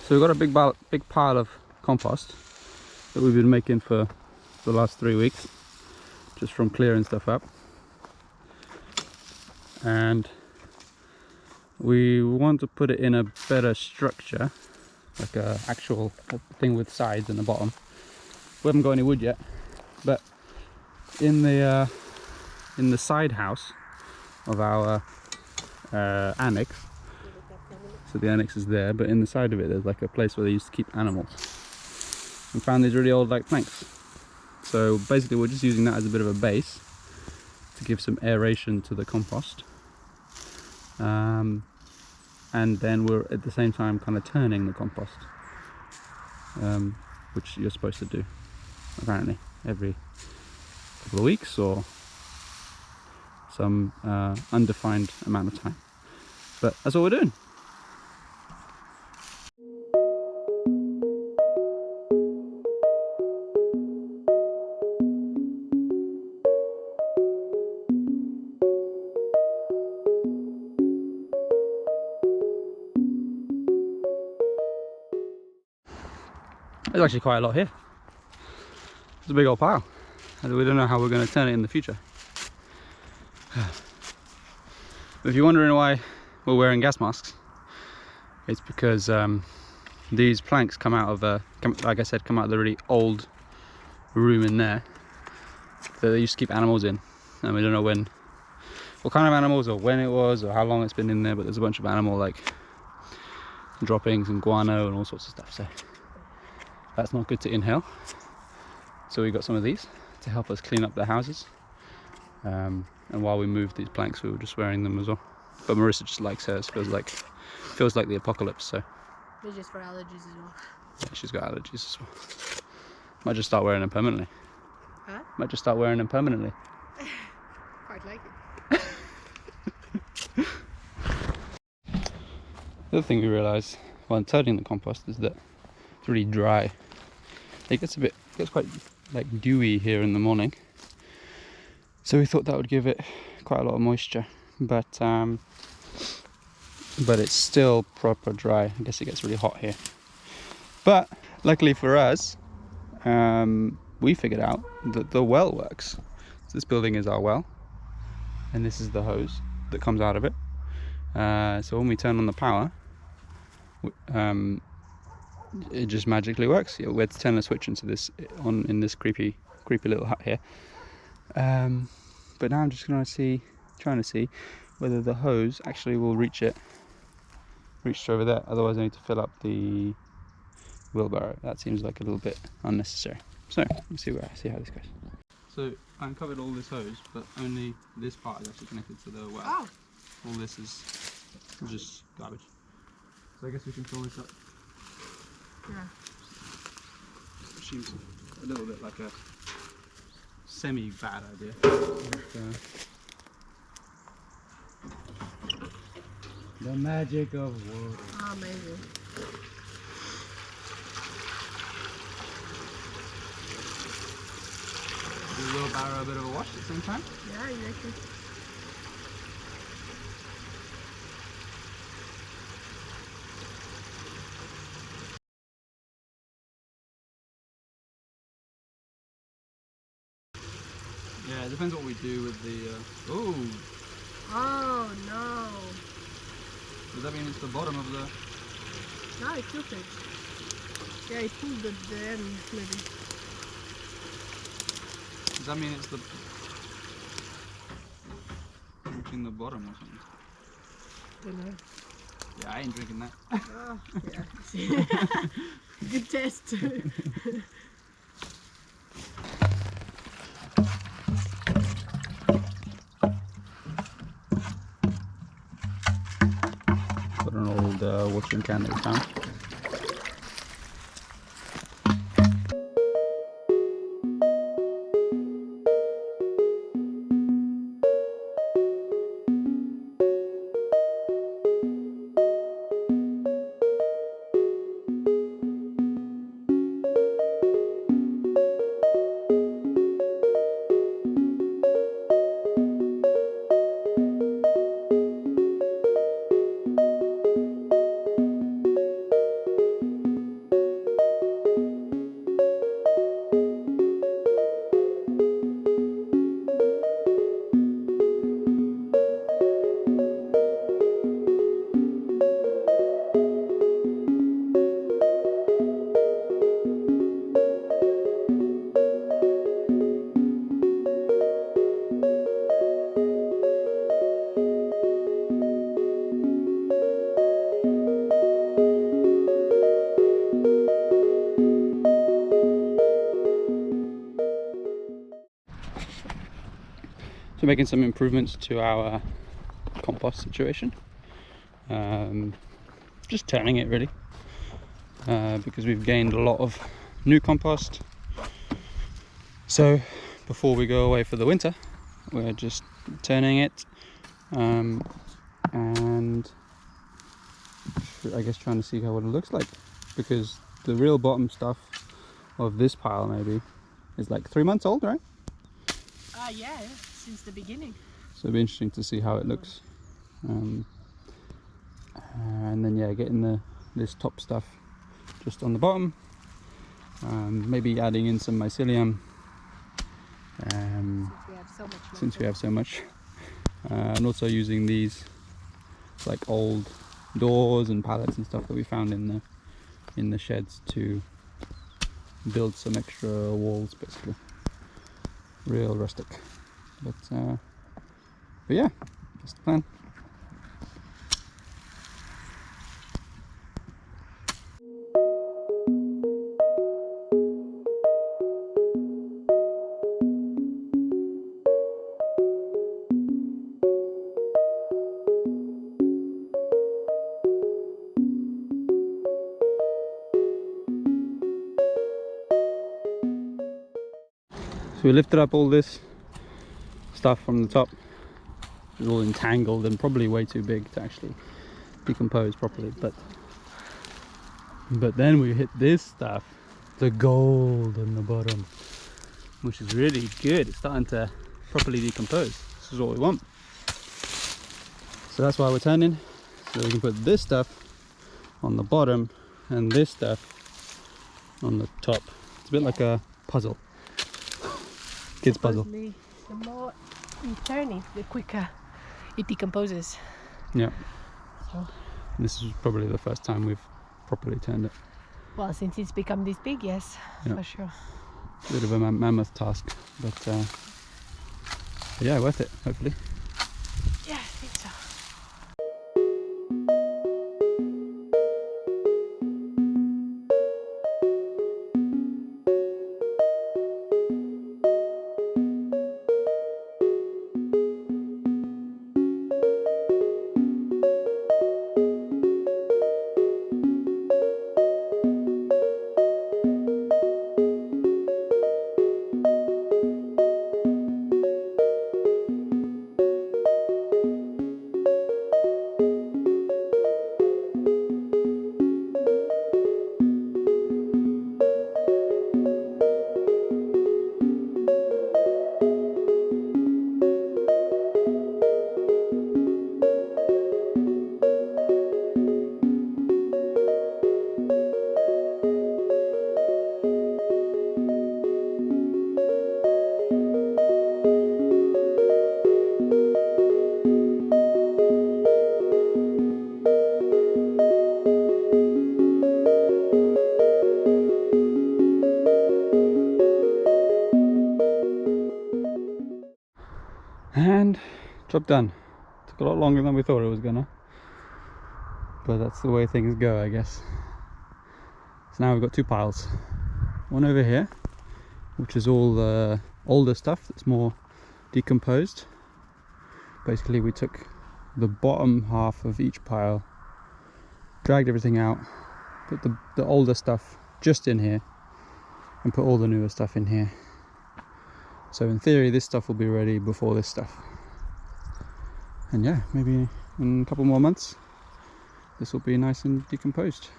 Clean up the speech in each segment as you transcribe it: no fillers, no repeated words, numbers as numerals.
So we've got a big pile of compost that we've been making for the last 3 weeks, just from clearing stuff up. And we want to put it in a better structure, like a actual thing with sides and a bottom. We haven't got any wood yet, but in the side house of our annex, so the annex is there, but in the side of it there's like a place where they used to keep animals. We found these really old like planks, so basically we're just using that as a bit of a base to give some aeration to the compost, and then we're at the same time kind of turning the compost, which you're supposed to do apparently every couple of weeks or some undefined amount of time, but that's what we're doing. There's actually quite a lot here. It's a big old pile, and we don't know how we're going to turn it in the future. If you're wondering why we're wearing gas masks, it's because these planks come out of like I said, come out of the really old room in there that they used to keep animals in, and we don't know what kind of animals or when it was or how long it's been in there, but there's a bunch of animal like droppings and guano and all sorts of stuff, so that's not good to inhale. So we got some of these to help us clean up the houses, and while we moved these planks we were just wearing them as well. But Marissa just likes hers, feels like the apocalypse, so it's just for allergies as well. yeah, she's got allergies as well. Might just start wearing them permanently. Huh? Might just start wearing them permanently. Quite like it. The other thing we realised while turning the compost is that it's really dry. It gets quite like dewy here in the morning, so we thought that would give it quite a lot of moisture, but it's still proper dry. I guess it gets really hot here, but luckily for us, we figured out that the well works. So this building is our well, and this is the hose that comes out of it. So when we turn on the power, it just magically works. We had to turn the switch into this in this creepy little hut here. But now I'm just trying to see whether the hose actually will reach over there. Otherwise I need to fill up the wheelbarrow. That seems like a little bit unnecessary. So let's see how this goes. So I uncovered all this hose, but only this part is actually connected to the well. Oh. All this is just garbage. So I guess we can fill this up. Yeah. Seems a little bit like a semi-bad idea. But, the magic of water. Oh, amazing. Give the wheelbarrow a bit of a wash at the same time. Yeah, exactly. Yeah, it depends what we do with the... Oh no. Does that mean it's the bottom of the... No, it took it. Yeah, it pulled the end maybe. Does that mean it's the... reaching the bottom or something? Don't know. Yeah, I ain't drinking that. Oh, yeah. Good test. Got an old watering can that we found. So making some improvements to our compost situation. Just turning it really, because we've gained a lot of new compost. So before we go away for the winter, we're just turning it, and I guess trying to see what it looks like, because the real bottom stuff of this pile maybe is like 3 months old, right? Yeah, since the beginning. So it'll be interesting to see how it looks. And then yeah, getting this top stuff just on the bottom, maybe adding in some mycelium, since we have so much, and also using these like old doors and pallets and stuff that we found in the sheds to build some extra walls, basically. Real rustic, but yeah, that's the plan. So we lifted up all this stuff from the top. It's all entangled and probably way too big to actually decompose properly, but then we hit this stuff, the gold on the bottom, which is really good. It's starting to properly decompose. This is what we want. So that's why we're turning, so we can put this stuff on the bottom and this stuff on the top. It's a bit like a puzzle. Kids puzzle. The more you turn it, the quicker it decomposes. Yeah. So, this is probably the first time we've properly turned it. well, since it's become this big, yes, Yeah. for sure. Bit of a mammoth task, but yeah, worth it, hopefully. Yeah, I think so. And job done. Took a lot longer than we thought it was gonna, but that's the way things go, I guess. So now we've got two piles. One over here, which is all the older stuff that's more decomposed. Basically we took the bottom half of each pile, dragged everything out, put the older stuff just in here, and put all the newer stuff in here. So in theory this stuff will be ready before this stuff. And yeah, maybe in a couple more months this will be nice and decomposed.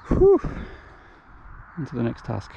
Whew. On to the next task.